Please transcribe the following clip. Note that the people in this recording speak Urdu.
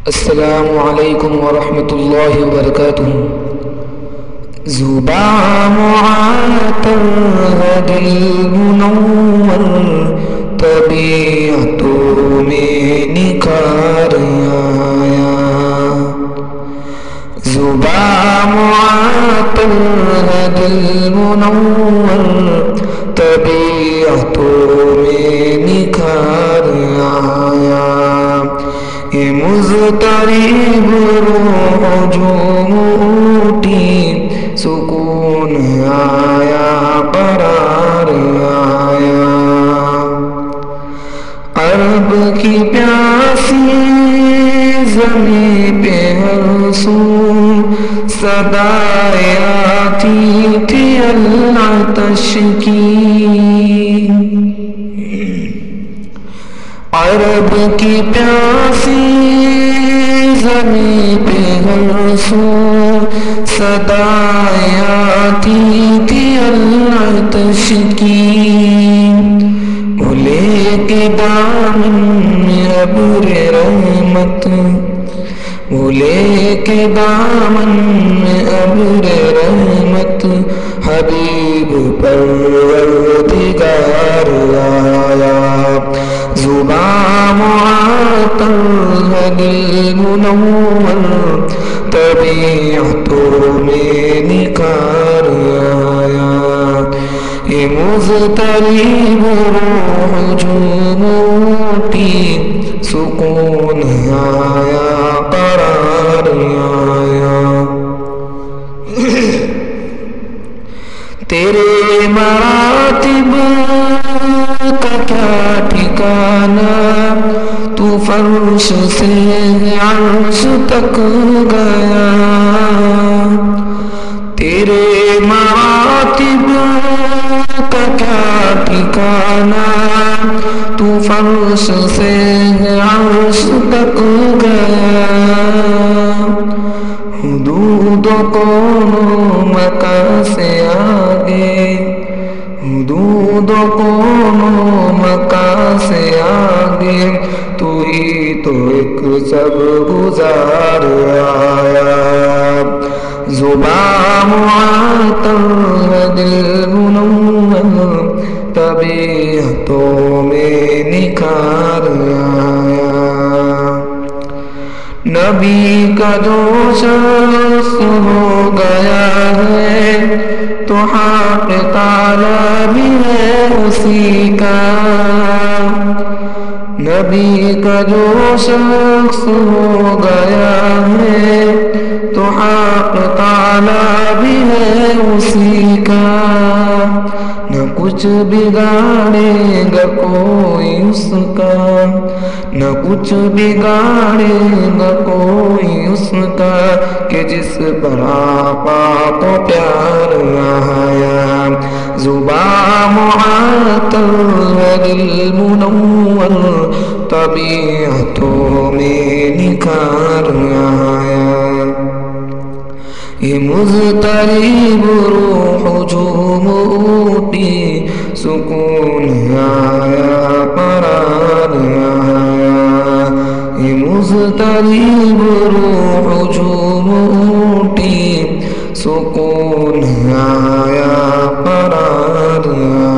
السلام علیکم ورحمۃ اللہ وبرکاتہ. زباں معطر ہے دل منور، طبیعتوں میں نکھار آیا. زباں معطر ہے دل منور، طبیعتوں میں نکھار آیا. یہ مضطرب روح ہجوم اٹھی، سکون آیا قرار آیا. عرب کی پیاسی زمین پہ ہر سو صدائیں آتی تھی العطش کی. عرب کی پیاسی زمین پہ ہر سو صدائیں آتی تھی العطش کی. وہ لے کے دامن میں ابر رحمت، وہ لے کے دامن میں ابر رحمت، حبیب پروردگار آیا. زباں معطر ہے دل منور، طبیعتوں میں نکھار آیا. یہ مضطرب روح ہجوم اٹھی، سکون آیا قرار آیا. تیرے مراتب کا کیا ٹھکانا، تو فرش سے عرش تک گیا. تیرے مراتب کا کیا ٹھکانا، تو فرش سے عرش تک گیا. حدود و کون و مکان سے آگے، حدود و کون و مکان سے آگے، تو ہی تو ایک سب گزار آیا. زباں معطر ہے دل منور، طبیعتوں میں نکھار آیا. نبی کا جو شخص ہو گیا ہے، تو حق تعالی بھی ہے اسی کا. نبی کا جو شخص ہو گیا ہے، تو حق تعالی بھی ہے اسی کا. نہ کچھ بگاڑے گا کوئی اس کا، نہ کچھ بگاڑے گا کوئی اس کا، کہ جس پر آقا کو پیار آیا. زباں معطر ہے دل منور، طبیعتوں میں نکھار آیا. یہ مضطرب روح ہجوم اٹھی، سکون آیا قرار آیا. یہ مضطرب روح ہجوم اٹھی، سکون آیا قرار آیا.